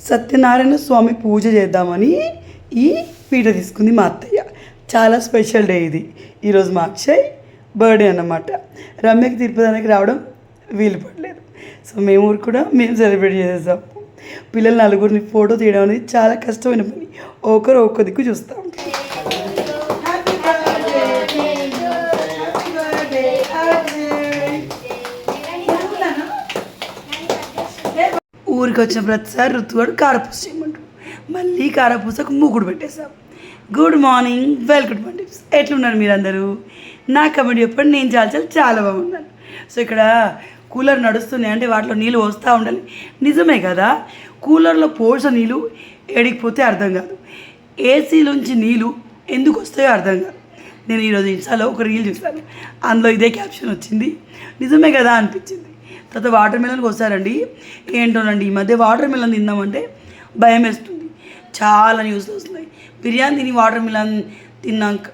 సత్యనారాయణ స్వామి పూజ చేద్దామని ఈ పీట తీసుకుంది మా అత్తయ్య. చాలా స్పెషల్ డే ఇది. ఈరోజు మా అక్షయ్ బర్త్డే అన్నమాట. రమ్యకి తిరుపతికి రావడం వీలు పడలేదు. సో మేము కూడా మేము సెలబ్రేట్ చేసేసాం. పిల్లలు నలుగురిని ఫోటో తీయడం అనేది చాలా కష్టమైన పని. ఒకరు ఒక్క దిక్కు చూస్తాం. ఊరికి వచ్చిన ప్రతిసారి ఋతువాడు కారపూస చేయమంటాడు. మళ్ళీ కారపూసకు మూకుడు పెట్టేశాం. Good morning, welcome to Tips. ఎట్లున్నారు మీరందరూ? నా కమెంట్ చెప్పండి. నేను చాలా బాగున్నాను. సో ఇక్కడ కూలర్ నడుస్తున్నాయి అంటే వాటిలో నీళ్ళు వస్తూ ఉండాలి. నిజమే కదా, కూలర్లో పోసిన నీళ్ళు ఎడిగిపోతే అర్థం కాదు, ఏసీలోంచి నీళ్ళు ఎందుకు వస్తాయో అర్థం కాదు. నేను ఈరోజు ఇన్స్టాలో ఒక రీల్ చూస్తాను, అందులో ఇదే క్యాప్షన్ వచ్చింది. నిజమే కదా అనిపించింది. తర్వాత వాటర్ మిలన్కి వస్తారండి. ఏంటోనండి ఈ మధ్య వాటర్ మిలన్ తిందామంటే భయం వేస్తుంది. చాలా న్యూస్లు వస్తున్నాయి. బిర్యానీ తిని వాటర్ మిలన్ తిన్నాక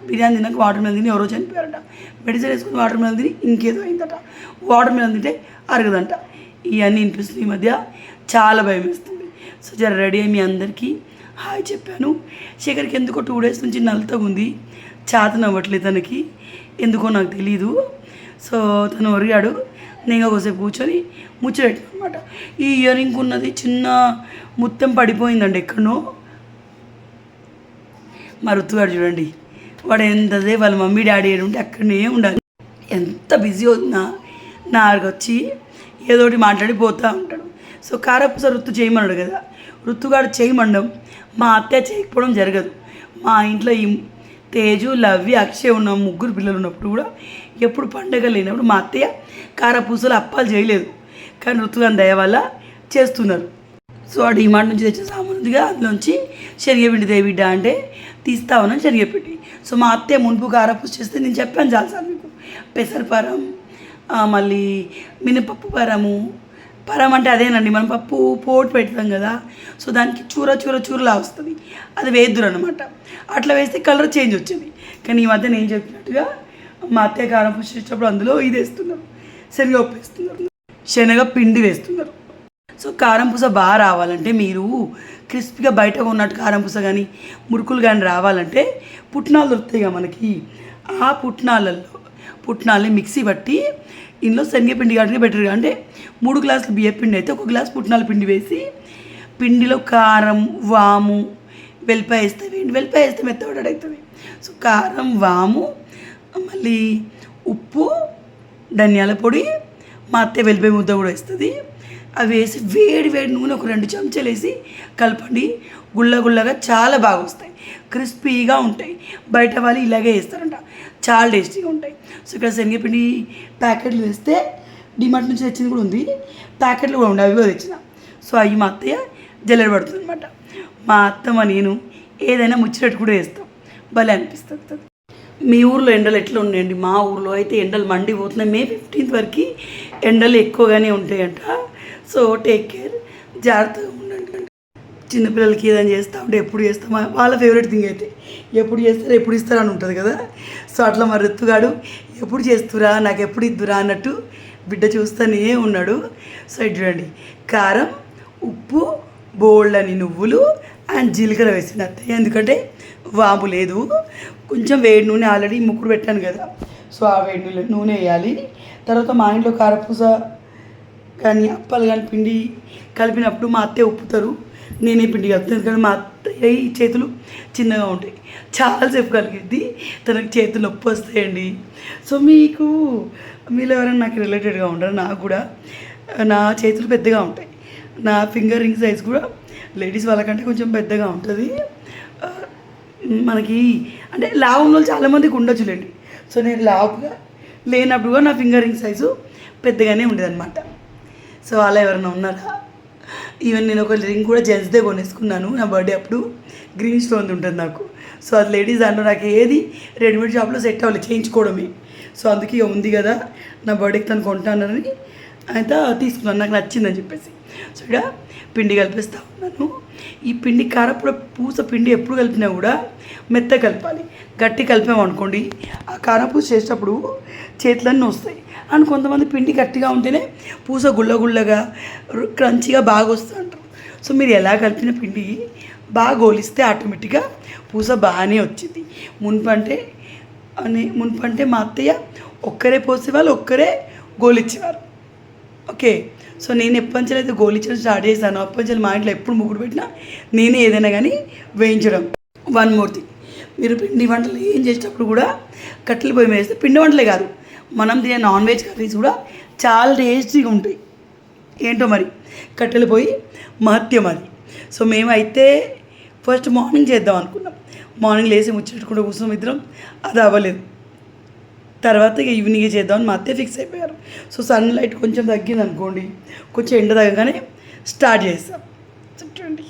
వాటర్ మిలన్ తిని ఎవరో చనిపోయారట. మెడిసిన్ వేసుకుని వాటర్ మిలన్ తిని ఇంకేదో అయిందట. వాటర్ మిలన్ తింటే అరగదంట. ఇవన్నీ వినిపిస్తుంది. ఈ మధ్య చాలా భయం వేస్తుంది. సో జర రెడీ అయ్యి మీ అందరికీ హాయ్ చెప్పాను. శేఖర్కి ఎందుకో 2 days నుంచి నల్లతగా ఉంది, చేతన అవ్వట్లేదు తనకి, ఎందుకో నాకు తెలీదు. సో తను ఒరిగాడు. నేను ఒకసేపు కూర్చొని ముచ్చటెట్టాను అనమాట. ఈ ఇయర్ రింగ్ ఉన్నది చిన్న ముత్తం పడిపోయిందండి ఎక్కడనో. మా ఋతుగాడు చూడండి, వాడు ఎంతసేపు వాళ్ళ మమ్మీ డాడీ ఉంటే అక్కడనే ఉండాలి. ఎంత బిజీ అవుతున్నా నాకు వచ్చి ఏదో ఒకటి మాట్లాడిపోతూ ఉంటాడు. సో కారపూస ఋతు చేయమన్నాడు కదా, ఋతుగాడు చేయమండం మా అత్తయ్య చేయకపోవడం జరగదు. మా ఇంట్లో ఈ తేజు, లవ్వి, అక్షయ్ ఉన్న 3 పిల్లలు ఉన్నప్పుడు కూడా ఎప్పుడు పండగ లేనప్పుడు మా అత్తయ్య కారపూసలు అప్పాలు చేయలేదు. కానీ ఋతుగాని దయ వల్ల చేస్తున్నారు. సో ఆ డిమాండ్ నుంచి తెచ్చే సామాన్లుగా అందులోంచి శనగపిండి దేవిడ్డ అంటే తీస్తామని శనగపిండి. సో మా అత్తయ్య మునుపు కారపూస చేస్తే నేను చెప్పాను చాలాసార్లు మీకు, పెసరపరం, మళ్ళీ మినపప్పు పరం అంటే అదేనండి, మనం పప్పు పోటు పెడతాం కదా. సో దానికి చూరలా వస్తుంది, అది వేద్దురు అనమాట. అట్లా వేస్తే కలర్ చేంజ్ వచ్చింది. కానీ ఈ మధ్య నేను చెప్పినట్టుగా మా అత్తయ్య కారపూస చేసేటప్పుడు అందులో ఇది వేస్తున్నారు, శనగపప్పు వేస్తున్నారు, శనగపిండి వేస్తున్నారు. సో కారంపూస బాగా రావాలంటే మీరు క్రిస్పీగా బయట ఉన్నట్టు కారంపూస కానీ మురుకులు కానీ రావాలంటే పుట్నాలు దొరుకుతాయి కదా మనకి. ఆ పుట్నాలని మిక్సీ పట్టి ఇందులో శనగపిండి కాబట్టి బెటర్గా, అంటే 3 గ్లాసులు బియ్యపిండి అయితే 1 గ్లాస్ పుట్నాల పిండి వేసి పిండిలో కారం, వాము, వెల్లిపాయ వేస్తే మెత్తబడ్డ అవుతుంది. సో కారం, వాము, మళ్ళీ ఉప్పు, ధనియాల పొడి, మా అత్తయ్య వెల్లిపాయ ముద్ద కూడా వేస్తుంది. అవి వేసి వేడి నూనె ఒక 2 చెంచాలు వేసి కలపండి. గుల్లగా చాలా బాగా వస్తాయి, క్రిస్పీగా ఉంటాయి. బయట వాళ్ళు ఇలాగే వేస్తారంట, చాలా టేస్టీగా ఉంటాయి. సో ఇక్కడ శనగపిండి ప్యాకెట్లు వేస్తే డిమార్ట్ నుంచి తెచ్చింది కూడా ఉంది, ప్యాకెట్లు కూడా ఉండే, అవి కూడా తెచ్చిన. సో అవి మా అత్తయ్య జల్లెడ పడుతుంది అనమాట. మా అత్తమ్మ నేను ఏదైనా ముచ్చటట్టు కూడా వేస్తాం, భలే అనిపిస్తుంది. మీ ఊర్లో ఎండలు ఎట్లా ఉన్నాయండి? మా ఊర్లో అయితే ఎండలు మండిపోతున్నాయి. May 15th వరకు ఎండలు ఎక్కువగానే ఉంటాయంట. సో టేక్ కేర్, జాగ్రత్తగా ఉండండి. చిన్నపిల్లలకి ఏదైనా చేస్తూ ఉంటే ఎప్పుడు చేస్తామా, వాళ్ళ ఫేవరెట్ థింగ్ అయితే ఎప్పుడు చేస్తారు ఎప్పుడు ఇస్తారా అని ఉంటుంది కదా. సో అట్లా మా ఋతుగాడు ఎప్పుడు చేస్తురా, నాకు ఎప్పుడు ఇద్దురా అన్నట్టు బిడ్డ చూస్తూనే ఉన్నాడు. సో ఇటు చూడండి, కారం, ఉప్పు, బోల్డని నువ్వులు అండ్ జీలకర్ర వేసింది అత్తయ్య. ఎందుకంటే వాము లేదు. కొంచెం వేడి నూనె ఆల్రెడీ ముక్కుడు పెట్టాను కదా, సో ఆ వేడి నూనె వేయాలి. తర్వాత మా ఇంట్లో కారపూస కానీ అప్పాలు కానీ పిండి కలిపినప్పుడు మా అత్తయ్య ఉప్పుతారు, నేనే పిండి కలుపుతాను. ఎందుకంటే మా అత్తయ్య చేతులు చిన్నగా ఉంటాయి, చాలాసేపు కలిగిద్ది, తనకి చేతులు నొప్పి వస్తాయండి. సో మీలో ఎవరైనా నాకు రిలేటెడ్గా ఉంటారు. నాకు కూడా నా చేతులు పెద్దగా ఉంటాయి, నా ఫింగర్ రింగ్ సైజ్ కూడా లేడీస్ వాళ్ళకంటే కొంచెం పెద్దగా ఉంటుంది. మనకి అంటే లావులో చాలామందికి ఉండొచ్చులేండి. సో నేను లావుగా లేనప్పుడు కూడా నా ఫింగర్ రింగ్ సైజు పెద్దగానే ఉండేదన్నమాట. సో అలా ఎవరైనా ఉన్నారా? ఈవెన్ నేను ఒక రింగ్ కూడా జెంట్స్దే కొనేసుకున్నాను నా బర్త్డే అప్పుడు, గ్రీన్ స్టోన్ ఉంటుంది నాకు. సో అది లేడీస్ దాంట్లో నాకు ఏది రెడీమేడ్ షాప్లో సెట్ అవ్వాలి, చేయించుకోవడమే. సో అందుకే ఉంది కదా నా బర్త్డేకి తను కొంటానని అయితే తీసుకున్నాను, నాకు నచ్చిందని చెప్పేసి. సో ఇక్కడ పిండి కలిపిస్తూ ఉన్నాను. ఈ పిండి పూస పిండి ఎప్పుడు కలిపినా కూడా మెత్త కలపాలి. గట్టి కలిపామనుకోండి ఆ కారపూస చేసేటప్పుడు చేతులన్నీ వస్తాయి. అండ్ కొంతమంది పిండి గట్టిగా ఉంటేనే పూస గుల్లగా క్రంచిగా బాగా వస్తూ అంటారు. సో మీరు ఎలా కలిపిన పిండి బాగా గోలిస్తే ఆటోమేటిక్గా పూస బాగానే వచ్చింది. మున్పంటే మా అత్తయ్య ఒక్కరే పోసేవాళ్ళు, ఒక్కరే గోలిచ్చేవారు. ఓకే, సో నేను ఎప్పటించలైతే గోలించడం స్టార్ట్ చేశాను, అప్పటించాలి మా ఇంట్లో ఎప్పుడు ముగ్గురు పెట్టినా నేనే ఏదైనా కానీ వేయించడం. వన్ మోర్ థింగ్, మీరు పిండి వంటలు ఏం చేసేటప్పుడు కూడా కట్టెల పొయ్యి మీద వేస్తే పిండి వంటలే కాదు, మనం తినే నాన్ వెజ్ కర్రీస్ కూడా చాలా టేస్టీగా ఉంటాయి. ఏంటో మరి కట్టెల పొయ్యి మహత్యం అది. సో మేమైతే ఫస్ట్ మార్నింగ్ చేద్దాం అనుకున్నాం. మార్నింగ్ లేసి ముచ్చట్టుకుంటూ కూర్చున్నాం ఇద్దరం, అది అవ్వలేదు. తర్వాత ఇక ఈవినింగ్ చేద్దామని మా అత్తయ్య ఫిక్స్ అయిపోయారు. సో సన్లైట్ కొంచెం తగ్గింది అనుకోండి, కొంచెం ఎండ తగ్గగానే స్టార్ట్ చేస్తాం. చూడండి.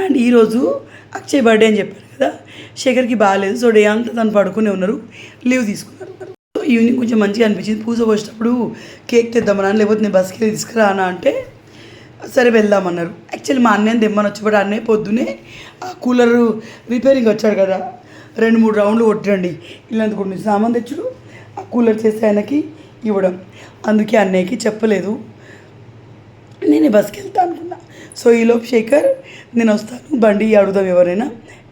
అండ్ ఈరోజు అక్షయ్ బర్త్డే అని చెప్పారు కదా, శేఖర్కి బాగాలేదు. సో డే అంతా తను పడుకునే ఉన్నారు, లీవ్ తీసుకున్నారు. సో ఈవినింగ్ కొంచెం మంచిగా అనిపించింది. పూజ పోసేటప్పుడు కేక్ తెద్దామన్నా, లేకపోతే నేను బస్కి తీసుకురానా అంటే సరే వెళ్దామన్నారు. యాక్చువల్లీ మా అన్నయ్యని తెమ్మని వచ్చేప్పుడు అన్నయ్య పొద్దునే ఆ కూలర్ రిపేరింగ్ వచ్చాడు కదా, 2-3 రౌండ్లు కొట్టండి ఇల్లంత కొన్ని సామాన్ తెచ్చుడు, ఆ కూలర్ చేస్తే ఆయనకి ఇవ్వడం. అందుకే అన్నయ్యకి చెప్పలేదు, నేనే బస్కి వెళ్తా అనుకున్నా. సో ఈలోపు శేఖర్ నేను వస్తాను బండి అడుగుదాం ఎవరైనా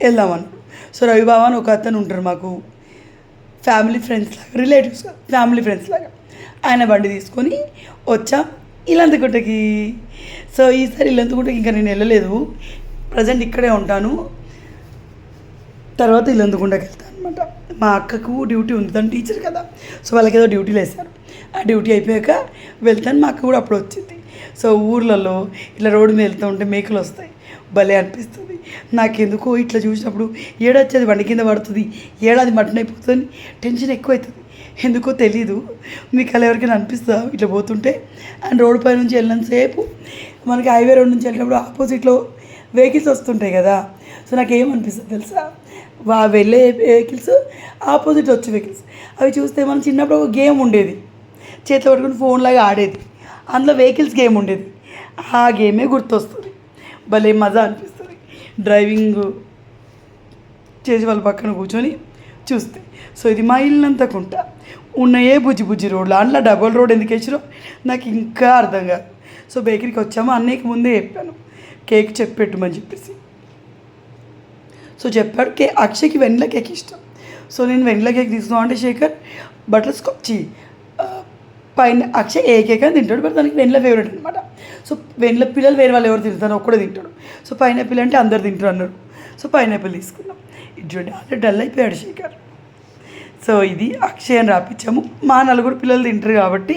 వెళ్దామన్నాడు. సో రవిబాబా అని ఒక అతను ఉంటారు మాకు, ఫ్యామిలీ ఫ్రెండ్స్ లాగా, రిలేటివ్స్ ఫ్యామిలీ ఫ్రెండ్స్ లాగా, ఆయన బండి తీసుకొని వచ్చాం ఇల్లంతకుంటకి. సో ఈసారి ఇల్లంతకుంటకి ఇంకా నేను వెళ్ళలేదు, ప్రజెంట్ ఇక్కడే ఉంటాను. తర్వాత ఇల్లంతకుంటకి వెళ్తాను అనమాట. మా అక్కకు డ్యూటీ ఉంది, తను టీచర్ కదా, సో వాళ్ళకి ఏదో డ్యూటీలు వేస్తారు. ఆ డ్యూటీ అయిపోయాక వెళ్తాను. మా అక్క కూడా అప్పుడు వచ్చింది. సో ఊర్లలో ఇట్లా రోడ్డు మీద వెళ్తూ ఉంటే మేకలు వస్తాయి, భలే అనిపిస్తుంది. నాకెందుకో ఇట్లా చూసినప్పుడు ఏడొచ్చేది బండి కింద పడుతుంది, ఏడాది మటన్ అయిపోతుంది, టెన్షన్ ఎక్కువ అవుతుంది. ఎందుకో తెలీదు. మీకు అలా ఎవరికైనా అనిపిస్తుందా ఇట్లా పోతుంటే? అండ్ రోడ్డు పై నుంచి వెళ్ళినంతసేపు మనకి హైవే రోడ్ నుంచి వెళ్ళినప్పుడు ఆపోజిట్లో వెహికల్స్ వస్తుంటాయి కదా, సో నాకు ఏమనిపిస్తుంది తెలుసా, వెళ్ళే వెహికల్స్ ఆపోజిట్ వచ్చే వెహికల్స్ అవి చూస్తే మనం చిన్నప్పుడు ఒక గేమ్ ఉండేది, చేతిలో పట్టుకుని ఫోన్ లాగా ఆడేది, అందులో వెహికల్స్ గేమ్ ఉండేది, ఆ గేమే గుర్తొస్తుంది. భలే మజా అనిపిస్తుంది డ్రైవింగ్ చేసి వాళ్ళ పక్కన కూర్చొని చూస్తే. సో ఇది మా ఇల్లంతకుంటా ఉన్నాయే బుజ్జి బుజ్జి రోడ్లు, అందులో డబల్ రోడ్ ఎందుకు వేసారో నాకు ఇంకా అర్థం కాదు. సో బేకరీకి వచ్చాము, అన్నయ్యకి ముందే చెప్పాను కేక్ చెప్పెట్టుమని చెప్పేసి. సో చెప్పాడు అక్షయ్కి వెనిలా కేక్ ఇష్టం. సో నేను వెనిలా కేక్ తీసుకున్నాను అంటే శేఖర్ బటర్ స్కాచ్ పైన అక్షయ్ ఏ కేక్ అని తింటాడు, బట్ దానికి వెనిలా ఫేవరెట్ అనమాట. సో వెనిలా పిల్లలు వేరే వాళ్ళు ఎవరు తింటారు, ఒక్కడే తింటాడు. సో పైనాపిల్ అంటే అందరు తింటారు అన్నారు. సో పైనాపిల్ తీసుకున్నాం. ఇది చూడండి ఆల్రెడీ డల్ అయిపోయాడు శేఖర్. సో ఇది అక్షయ్ అని రాపించాము. మా 4 పిల్లలు తింటారు కాబట్టి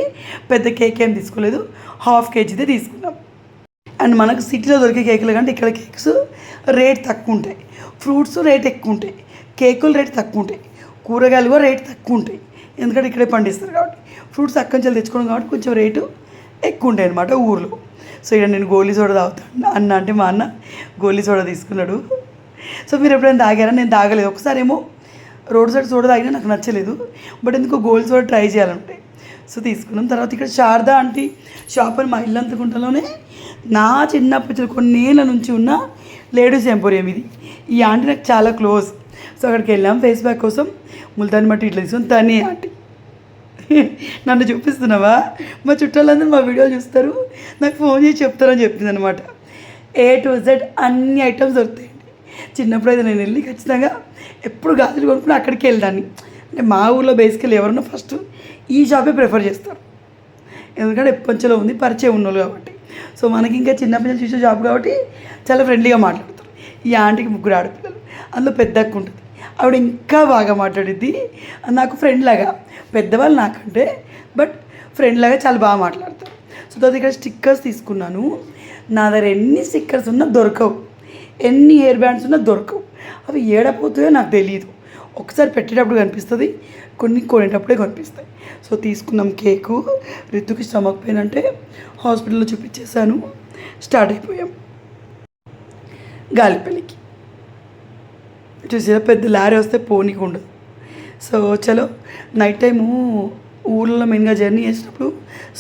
పెద్ద కేక్ ఏం తీసుకోలేదు, ½ కేజీదే తీసుకున్నాం. అండ్ మనకు సిటీలో దొరికే కేకులు కంటే ఇక్కడ కేక్స్ రేట్ తక్కువ ఉంటాయి, ఫ్రూట్స్ రేట్ ఎక్కువ ఉంటాయి, కేకులు రేట్ తక్కువ ఉంటాయి, కూరగాయలు కూడా రేట్ తక్కువ ఉంటాయి. ఎందుకంటే ఇక్కడే పండిస్తారు కాబట్టి, ఫ్రూట్స్ అక్కడి నుంచి తెచ్చుకోవడం కాబట్టి కొంచెం రేటు ఎక్కువ ఉంటాయి అన్నమాట ఊర్లో. సో ఇక్కడ నేను గోలీ సోడా తాగుతాను అన్న అంటే మా అన్న గోలీ సోడా తీసుకున్నాడు. సో మీరు ఎప్పుడైనా తాగారా? నేను తాగలేదు. ఒకసారి ఏమో రోడ్ సైడ్ సోడా తాగినా నాకు నచ్చలేదు, బట్ ఎందుకో గోలీ సోడా ట్రై చేయాలంటే సో తీసుకున్నాం. తర్వాత ఇక్కడ శారదా ఆంటీ షాప్ అని మా ఇల్లంతకుంటలోనే నా చిన్నప్పటి కొన్నేళ్ళ నుంచి ఉన్న లేడీస్ ఎంపోరియం ఇది. ఈ ఆంటీ నాకు చాలా క్లోజ్. సో అక్కడికి వెళ్ళాం ఫేస్ ప్యాక్ కోసం, ముల్తాని మట్టి ఇట్లా తీసుకొని తనే ఆంటీ. నన్ను చూపిస్తున్నావా? మా చుట్టాలందరూ మా వీడియోలు చూస్తారు, నాకు ఫోన్ చేసి చెప్తారని చెప్పింది అనమాట. A to Z అన్ని ఐటమ్స్ దొరుకుతాయండి. చిన్నప్పుడు అయితే నేను వెళ్ళి ఖచ్చితంగా ఎప్పుడు గాజులు కొనుక్కుని అక్కడికి వెళ్ళాను. అంటే మా ఊళ్ళో బేసికల్ ఎవరన్నా ఫస్ట్ ఈ షాపే ప్రిఫర్ చేస్తారు, ఎందుకంటే ఎప్పటిలో ఉంది, పరిచయం ఉన్నోళ్ళు కాబట్టి. సో మనకి ఇంకా చిన్నపిల్లలు చూసే షాప్ కాబట్టి చాలా ఫ్రెండ్లీగా మాట్లాడతారు. ఈ ఆంటీకి 3 ఆడపిల్లలు, అందులో పెద్ద అక్క ఉంటుంది, ఆవిడ ఇంకా బాగా మాట్లాడిద్ది. నాకు ఫ్రెండ్ లాగా, పెద్దవాళ్ళు నాకంటే బట్ ఫ్రెండ్ లాగా చాలా బాగా మాట్లాడతారు. సో తర్వాత ఇక్కడ స్టిక్కర్స్ తీసుకున్నాను. నా దగ్గర ఎన్ని స్టిక్కర్స్ ఉన్నా దొరకవు, ఎన్ని హెయిర్ బ్యాండ్స్ ఉన్నా దొరకవు. అవి ఏడపోతాయో నాకు తెలియదు, ఒకసారి పెట్టేటప్పుడు కనిపిస్తుంది, కొనేటప్పుడే కనిపిస్తాయి. సో తీసుకున్నాం కేకు. రితుకి స్టమక్ పెయిన్ అంటే హాస్పిటల్లో చూపించేసాను, స్టార్ట్ అయిపోయాం గాలిపల్లికి. చూసారా పెద్ద లారీ వస్తే పోనీకి ఉండదు. సో చలో నైట్ టైము ఊళ్ళో మెయిన్గా జర్నీ చేసినప్పుడు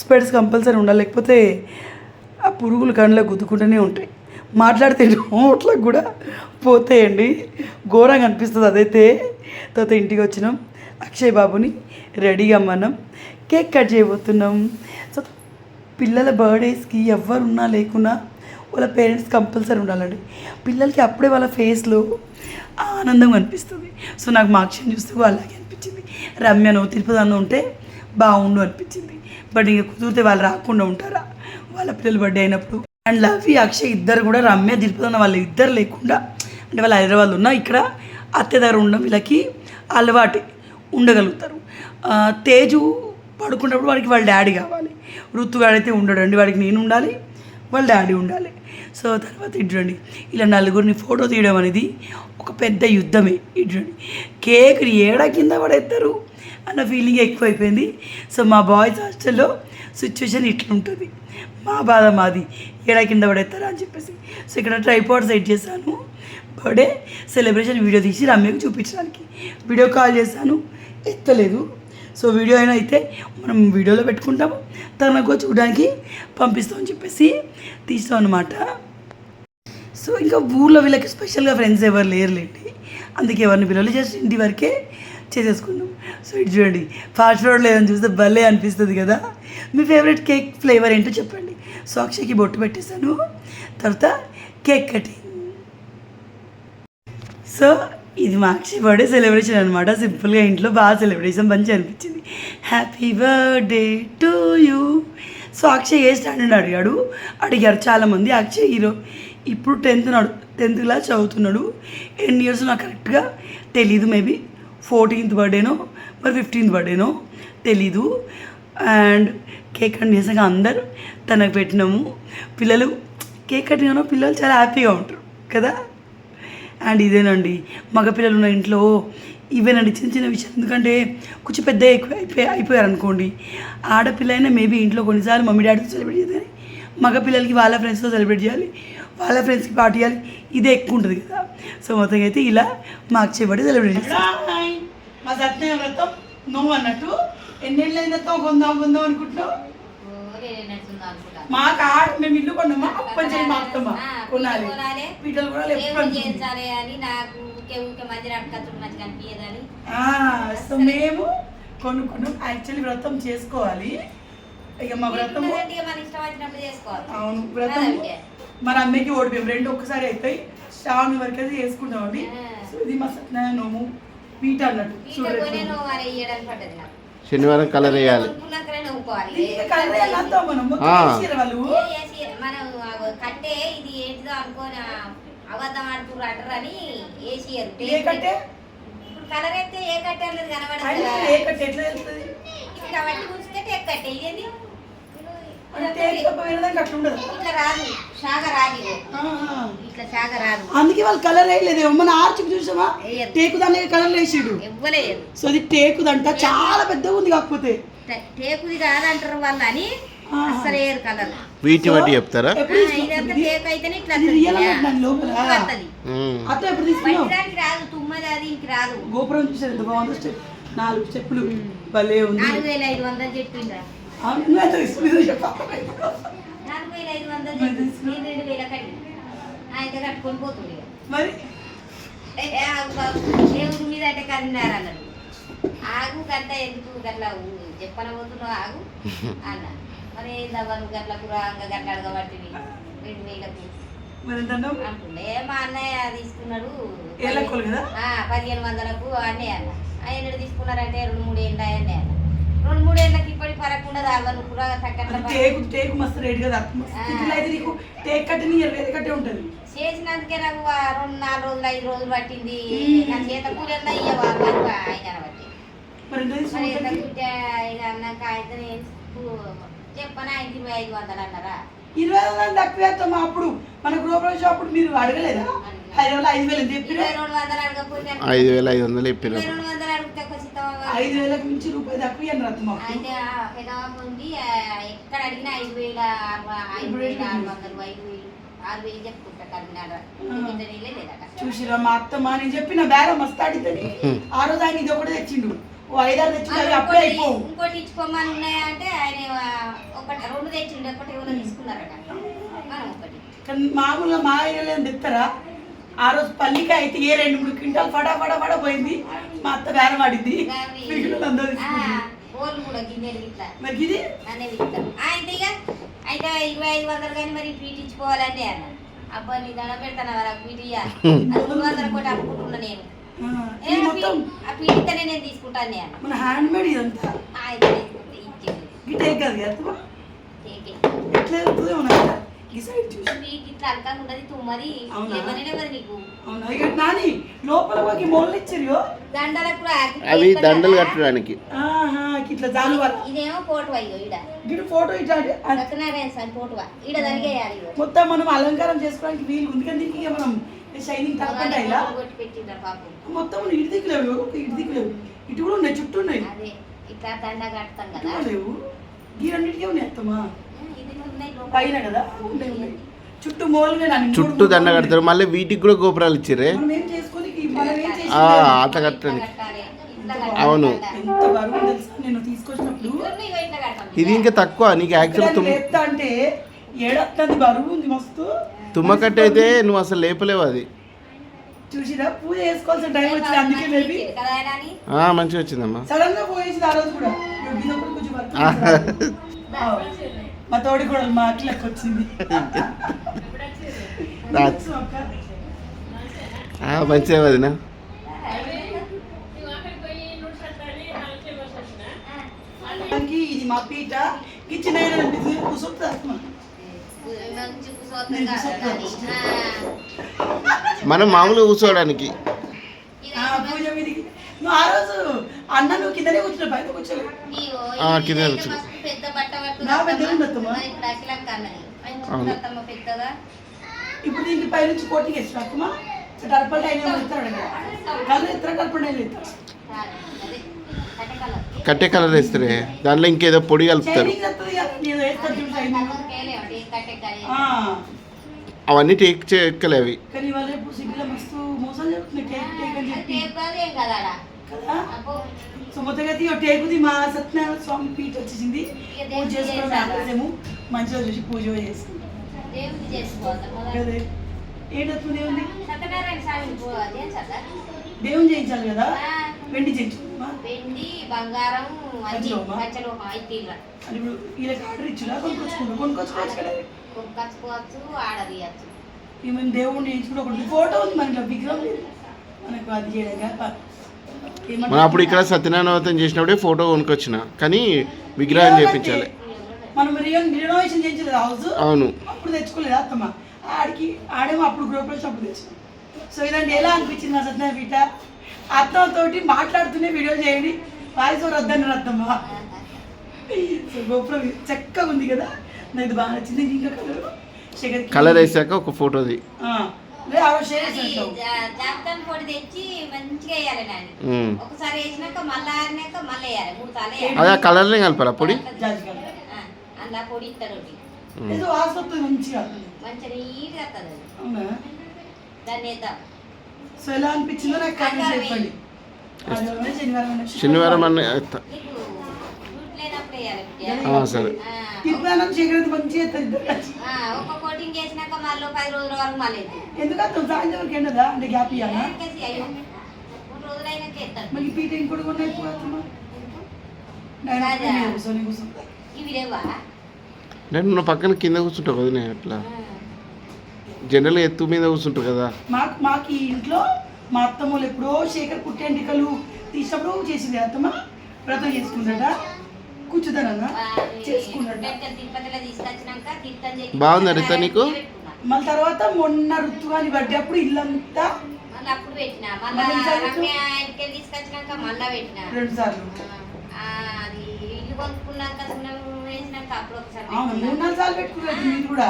స్పెడ్స్ కంపల్సరీ ఉండాలి, లేకపోతే ఆ పురుగులు కళ్ళలో గుద్దుకుంటూనే ఉంటాయి. మాట్లాడితే నోట్లకు కూడా పోతాయండి, ఘోరంగా అనిపిస్తుంది అదైతే. తర్వాత ఇంటికి వచ్చినాం, అక్షయ్ బాబుని రెడీగా మనం కేక్ కట్ చేయబోతున్నాం. సో పిల్లల బర్త్డేస్కి ఎవరున్నా లేకున్నా వాళ్ళ పేరెంట్స్ కంపల్సరీ ఉండాలండి. పిల్లలకి అప్పుడే వాళ్ళ ఫేస్లో ఆనందం అనిపిస్తుంది. సో నాకు మా అక్షని చూస్తూ అలాగే అనిపించింది. రమ్యను తిరుపతి అన్న ఉంటే బాగుండు అనిపించింది. బట్ ఇక కుదిరితే వాళ్ళు రాకుండా ఉంటారా వాళ్ళ పిల్లలు బర్త్డే అయినప్పుడు. అండ్ లవ్వి అక్షయ్ ఇద్దరు కూడా రమ్య తిరుపతి అన్న వాళ్ళు ఇద్దరు లేకుండా అంటే వాళ్ళు హైదరాబాద్లో ఉన్నా ఇక్కడ అత్తే దగ్గర ఉండడం వీళ్ళకి అలవాటు ఉండగలుగుతారు. తేజు పడుకున్నప్పుడు వాడికి వాళ్ళ డాడీ కావాలి. ఋతుగాడైతే ఉండడండి, వాడికి నేను ఉండాలి, వాళ్ళ డాడీ ఉండాలి. సో తర్వాత ఇడ్రండి ఇలా నలుగురిని ఫోటో తీయడం అనేది ఒక పెద్ద యుద్ధమే. ఇడ్రండి కేక్ ఏడా కింద పడేస్తారు అన్న ఫీలింగ్ ఎక్కువైపోయింది. సో మా బాయ్స్ హాస్టల్లో సిచ్యువేషన్ ఇట్లుంటుంది, మా బాధ మాది, ఏడా కింద పడేస్తారా అని చెప్పేసి. సో ఇక్కడ ట్రైపాడ్ సెట్ చేశాను, బర్త్డే సెలబ్రేషన్ వీడియో తీసి రమ్యకు చూపించడానికి. వీడియో కాల్ చేశాను, ఎత్తలేదు. సో వీడియో అయినా అయితే మనం వీడియోలో పెట్టుకుంటాము, తనకు చూడడానికి పంపిస్తామని చెప్పేసి తీస్తాం అనమాట. సో ఇంకా ఊళ్ళో వీళ్ళకి స్పెషల్గా ఫ్రెండ్స్ ఎవరు లేరులేండి, అందుకే ఎవరిని పిల్లలు జస్ట్ ఇంటి వరకే చేసేసుకున్నాం. సో ఇటు చూడండి ఫాస్ట్ ఫుడ్ లేదని చూస్తే భలే అనిపిస్తుంది కదా. మీ ఫేవరెట్ కేక్ ఫ్లేవర్ ఏంటో చెప్పండి. సో అక్షయ్కి బొట్టు పెట్టేశాను, తర్వాత కేక్ కటింగ్. సో ఇది మా అక్షయ్ బర్త్డే సెలబ్రేషన్ అనమాట. సింపుల్గా ఇంట్లో బాగా సెలబ్రేషన్ మంచిగా అనిపించింది. Happy birthday to you. So Akshay A standard అడిగారు చాలామంది. అక్షయ్ ఇప్పుడు 10th క్లాస్ చదువుతున్నాడు. ఎన్ని ఇయర్స్ నాకు కరెక్ట్గా తెలీదు, మేబీ 14th బర్త్డేనో మరి 15th బర్త్డేనో తెలీదు. అండ్ కేక్ కట్ చేసాక అందరు తనకు పెట్టినాము. పిల్లలు కేక్ కట్టిన పిల్లలు చాలా హ్యాపీగా ఉంటారు కదా. అండ్ ఇదేనండి మగపిల్లలు ఉన్న ఇంట్లో ఇవేనండి చిన్న చిన్న విషయాలు. ఎందుకంటే కొంచెం పెద్ద అయిపోయారు అనుకోండి, ఆడపిల్ల అయినా మేబీ ఇంట్లో కొన్నిసార్లు మమ్మీ డాడీతో సెలబ్రేట్ చేయాలి, మగపిల్లలకి వాళ్ళ ఫ్రెండ్స్తో సెలబ్రేట్ చేయాలి, వాళ్ళ ఫ్రెండ్స్కి పార్టీ చేయాలి, ఇదే ఎక్కువ ఉంటుంది కదా. సో మొత్తంగా అయితే ఇలా మా అక్షయ్ బర్త్డే సెలబ్రేట్ చేస్తాం. మా సత్యనారాయణ వ్రతం నువ్వు అన్నట్టు ఎన్నేళ్ళు అయిందో కొందాం అనుకుంటున్నావు. మా కాడ మేము ఇల్లు కొన్నామా అప్పటి మా అత్తమ్మ కొనాలి, పీటలు కూడా సో మేము కొనుక్కున్నాం. యాక్చువల్లీ వ్రతం చేసుకోవాలి, ఇక మా వ్రతం అవును వ్రతం మన అమ్మకి ఓడిపోయాం, 2 ఒక్కసారి అవుతాయి. శ్రావణి వరకు అయితే చేసుకుంటామండి. సో ఇది మా సత్యనారాయణ నోము పీట అన్నట్టు. శనివారం కలర్ వేయాలి, కట్టే ఇది ఏంటిదో అనుకోని అబద్ధం ఆడుతున్నారు అంటారు అని వేసియారు. ఇప్పుడు కలర్ అయితే ఏ కట్టే అన్నది కనబడదు, కాబట్టి కూర్చుంటే టేక్ కట్టే ఇదేంది ఇట్లా రాదు, షాగ రాదు, ఇట్లా షాగ రాదు. అందుకే వాళ్ళు కలర్ వేయలేదు. మన ఆర్చి చూసామా టేకు దాన్ని కలర్ వేసాడు, ఇవ్వలేదు. సో అది టేకుదంట, చాలా పెద్దగా ఉంది. కాకపోతే టేకుది కాదంటారు వాళ్ళు అని అసలు వేయరు కలర్. వీటి బట్టి చెప్తారా? ఇదంతా టేకు అయితేనే ఇట్లా రాదు, తుమ్మది అది ఇంక రాదు. గోపురం చూసారు ఎంత బాగుందో, స్టెప్ 4 స్టెప్పులు భలే ఉంది. 4500 చెప్పిండ్రా, 4500 అయితే కట్టుకొని పోతుంది మరి. దేవుడి మీద అంటే కరీంనగర్ అన్నాడు. ఆగు గంట ఎందుకు గట్లా చెప్పనబోతున్నావు ఆగు అన్న. మరి ఏందవ్వ నువ్వు గట్లకు రాగా గట్ల అడగబట్టివి 2000కు అంటుండే. మా అన్నయ్య తీసుకున్నాడు 1500కు అన్నయ్య అన్న. ఆయన తీసుకున్నారంటే 2-3 ఏళ్ళు అయ్యండి అన్న. 2-3 ఏళ్ళకి ఇప్పటికి పరకుండా దాల్వను కూడా టేకు మస్తు రేట్ కదా. నీకు టేక్ కట్టిన 20,000 కట్టే ఉంటుంది. చేసినందుకే నాకు 2-4 రోజులు 5 రోజులు పట్టింది. నా చేత కూరన్నా ఇయ్యవా ఆయన బట్టి అన్నాక అయితే చెప్పనా 2500 అన్నారా? 20,000 తక్కువ వేస్తామా? అప్పుడు మన గృహప్రవేశం అప్పుడు మీరు అడగలేదా? 5,000 చెప్పి 200 అడగకపోతే 5,500 చెప్పారు. 200 అడిగితే 5,000 నుంచి రూపాయి తక్కువ అయితే పెదవాంది. ఎక్కడ అడిగినా 5,600 చెప్పుకుంటా కరీంనగర్ చూసిరా. మా అత్తమ్మ నేను చెప్పిన బేరం మస్తు అడిగింది. ఆ రోజు ఆయన ఇది ఒకటి తెచ్చిండు, 5-6 తెచ్చిండు. అప్పుడే అయిపోవు. ఇంకోటి ఇచ్చుకోమని ఉన్నాయా అంటే ఆయన 2 తెచ్చిండు, ఒకటి ఎవరో తీసుకున్నారట. ఒకటి కానీ మామూలుగా మా ఏరియాలో తెస్తారా? ఆ రోజు పల్లికి అయితే 2-3 క్వింటాలు ఫడా పోయింది. మా అత్త బేరం ఆడింది. ఓళ్ళు కూడా గిన్నెలు ఇట్లా మరి ఇది అనేది ఇస్తారు. అయితే ఇక అయితే 2500 కానీ మరి పీటీ ఇచ్చిపోవాలండి అన్న. అబ్బా నీ దండం పెడతాను మరి పీటీయా 300 కోటి అప్పుకుంటున్నా నేను. ఇది మొత్తం ఆ పీటీతోనే నేను తీసుకుంటాను అన్న. మన హ్యాండ్ మేడ్ ఇదంతా అయితే తీసుకుంటే ఇచ్చేది గిటే కాదు కదా కేకే. ఎట్లా వెళ్తుందో ఉన్నా ఈ సైడ్ చూసి మీకు ఇట్లా అలకంగా ఉండదు తుమ్మది అవునా? ఎవరైనా కదా నీకు అవునా ఇక నాని లోపల పోయి మొళ్ళు ఇచ్చారు దండలకు కూడా అవి దండలు కట్టడానికి. ఆహా ఇట్లా జాలు వాళ్ళ ఇదేమో పోటువా ఇగో ఈడ గిటు ఫోటో ఇట్లా సత్యనారాయణ స్వామి పోటువా ఈడ తలిగేయాలి ఇగో. మొత్తం మనం అలంకారం చేసుకోవడానికి వీలు ఉంది కానీ దీనికి ఇక మనం షైనింగ్ తప్పకుండా ఇలా కొట్టి పెట్టిండ్రు పాపం. మొత్తం ఇటు దిక్కులేవు ఇటు దిక్కులేవు ఇటు కూడా ఉన్నాయి చుట్టూ ఉన్నాయి అదే ఇట్లా దండ కడతాం ఇటు కదా కూడా లేవు గీరన్నిటికీ ఉన్నాయి అత్తమ్మా ఇది ఉన్నాయి లోపల. పైన కదా ఉన్నాయి ఉన్నాయి చుట్టూ మోలుగా నన్ను చుట్టూ దండ కడతారు, మళ్ళీ వీటికి కూడా గోపురాలు ఇచ్చిర్రే. మనం ఏం చేసుకొని మనం ఏం చేసి ఆట కట్టడానికి. కట్టాలి. ఇట్లా అవును. ఎంత బరువు తెలుసా నేను తీసుకొచ్చినప్పుడు కట్టాలి. ఇగో ఇట్లా కడతాం. ఇది ఇంకా తక్కువ నీకు యాక్చువల్ ఇక్కడ లేపుతా అంటే ఏడత్తంది బరువు ఉంది మస్తు తుమ్మకట్ట అయితే నువ్వు అసలు లేపలేవు అది. చూసిరా పూజ చేసుకోవాల్సిన టైం వచ్చింది అందుకే లేపి కదా ఆయన అని. మంచిగా వచ్చిందమ్మా. సడన్ గా పోయేసింది ఆ రోజు కూడా ఇది ఒకటి కొంచెం వర్క్ ఆ, మా తోడి కూడా మా అట్లకి వచ్చింది మంచిగా వదినా. దానికి ఇది మా పీట కిచెన్ కూర్చొని మంచి కుసోతం కాదు అది. మనం మామూలుగా కూర్చోవడానికి. పూజ మీదకి నువ్వు ఆ రోజు అన్న నువ్వు కిందనే కూర్చున్నావు బయట కూర్చోలేదు ఇగో కింద ఇది కూర్చో. మస్తు పెద్ద బట్ట నా పెద్దగా పట్టుకుంటాం. ఉండొద్దమ్మా. మరి ఇప్పుడు అఖిలక్క అన్నది. మంచిగా అవును. ఉంటుందమ్మా పెద్దగా. ఇప్పుడు దీనికి పైనుంచి కోటింగ్ వేసిన అక్కమా టర్పల్ టైం ఎత్తాడు కదా కళ్ళు ఎత్తరా టర్పల్ టైం ఎత్తాడు చాలు. అదే కట్టే కలర్. కట్టే కలర్ వేస్తారే, దాంట్లో ఇంకేదో పొడి కలుపుతారు. షైనింగ్ వస్తుంది కదా నేను వేస్తాను చూడు షైనింగ్ కలర్కేలే ఒకటి కట్టే కలర్. అవన్నీ టేక్ చెక్కలే అవి. కానీ వాళ్ళు ఇప్పుడు సిగ్గులో మస్తు మోసం చెప్తుంది టేక్ టేక్ అని అది చెప్పి టేప్ కాదు ఏం కదా ఆడ. కదా అబ్బో సో మొత్తగా టేకుది మా సత్యనారాయణ స్వామి పీఠ వచ్చేసింది పూజ చేసుకోవడం ఆపేసాము మంచిగా చూసి పూజ చేసుకుంటాం దేవుడికి చేసుకోవాలి మొదలు. అదే ఏంటప్పుడు దేవుని సత్యనారాయణ స్వామిని అదేం సత్తా దేవుని చేయించాలి కదా వెండి చేయించుకోమా వెండి బంగారం అన్ని పంచలోహమా? పంచలోహం అయితే అది ఇప్పుడు వీళ్ళకి ఆర్డర్ ఇచ్చురా కొనుక్కొచ్చుకోవచ్చు కదా కొనుక్కొచ్చుకోవచ్చు ఆడదీయచ్చు. ఇక మేము దేవుడిని చేయించుకుంటే ఒకటి ఫోటో ఉంది మనకి విగ్రహం లేదు మనకు అది చేయడానికి మనం అప్పుడు ఇక్కడ సత్యనారాయణ వ్రతం చేసినప్పుడే ఫోటో కొనుక్కొచ్చిన, కానీ విగ్రహం చేయించాలి. మనం రినోవేషన్ చేయించలేదు హౌస్ అవును. అప్పుడు తెచ్చుకోలేదు అత్తమ్మ ఆడేమో అప్పుడు గృహప్రవేశం అప్పుడు తెచ్చుకున్నాం. సో ఇదండి ఎలా అనిపించింది నా సత్యనారాయణ పీఠ అత్తమ్మతోటి మాట్లాడుతూనే వీడియో చేయండి వాయిస్ ఓవర్ వద్దన్నారు అత్తమ్మ. సో గోపురం చక్కగా ఉంది కదా నాకు ఇది బాగా నచ్చింది. ఇంకా కలర్ వేసాక ఒక ఫోటోది. జాగ్రత్త పొడి తెచ్చి మంచిగా వేయాలి నాని. ఒకసారి వేసినాక మళ్ళీ ఆరినాక మళ్ళీ వేయాలి 3 సార్లు వేయాలి. అదే కలర్నే కలపాలా పొడి? అందులో పొడి ఇస్తారు మంచిగా మంచిగా నీట్గా వస్తుంది అది. అవునా దాన్ని వేద్దాం. సో ఎలా అనిపించిందో నాకు కామెంట్ చెప్పండి. శనివారం అన్న నీకు గుడ్ లేనప్పుడు వేయాలి. సరే. ఇప్పుడు చీకటి మంచిగా ఎత్తారు ఒక కోటింగ్ చేసినాక మళ్ళీ 10 రోజుల వరకు మళ్ళీ ఎందుకంటే సాయంత్రం వరకు ఎండదా అంటే గ్యాప్ ఇవ్వాలా 3 రోజులైనాక ఎత్తాడు. మళ్ళీ పీట ఇంకోటి కూడా అయిపోతుందా ఇవి లేవా నేను నువ్వు పక్కన కింద కూర్చుంటావు కదా నేను అట్లా జనరల్గా ఎత్తు మీద కూర్చుంటావు కదా. మాకు ఈ ఇంట్లో మా అత్తమ్మలు ఎప్పుడో శేఖర్ పుట్టెంటికలు తీసినప్పుడు చేసింది అత్తమ్మ వ్రతం చేసుకుంటాడ కూర్చుతానన్నా చేసుకున్నాడు. తిరుపతిలో తీసుకొచ్చినాక తీర్థం చేసి బాగుందా రిత నీకు? మళ్ళీ తర్వాత మొన్న ఋతువాని బట్టి అప్పుడు ఇల్లంతా మళ్ళీ అప్పుడు పెట్టిన మళ్ళీ రమ్య ఇంటికి తీసుకొచ్చినాక మళ్ళీ పెట్టిన 2 సార్లు అది ఇల్లు కొనుక్కున్నాక సున్నం వేసినాక అప్పుడు ఒకసారి 3-4 సార్లు పెట్టుకున్నారు మీరు కూడా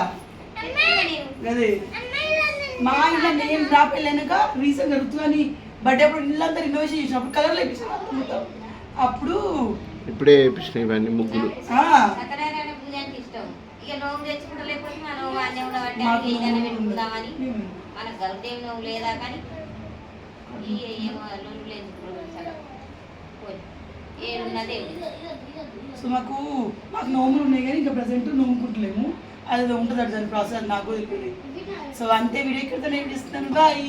పెట్టినా అదే మా ఇంట్లో నేను నా పెళ్ళైనాక రీసెంట్గా ఋతువాని బర్త్డే అప్పుడు ఇల్లంతా రినోవేషన్ చేసినప్పుడు కలర్లు వేపించాను. అప్పుడు ఇప్పుడే వేపించినాయి ఇవన్నీ ముగ్గులు. సత్యనారాయణ పూజ అంటే ఇష్టం. ఇక నోము తెచ్చుకుంటా లేకపోతే మనం అన్నం ఉండబట్టి ఏదైనా పెట్టుకుందామని మనకు గరుడేం నోము లేదా కానీ ఏమో నోము లేదు ఏడున్నదే. సో మాకు నోములు ఉన్నాయి కానీ ఇంకా ప్రజెంట్ నోముకుంటలేము. అది ఉంటుంది దాని ప్రాసెస్ నాకు తెలియదు. సో అంతే వీడియో ఇక్కడ నేను ఇస్తున్నాను. బాయ్.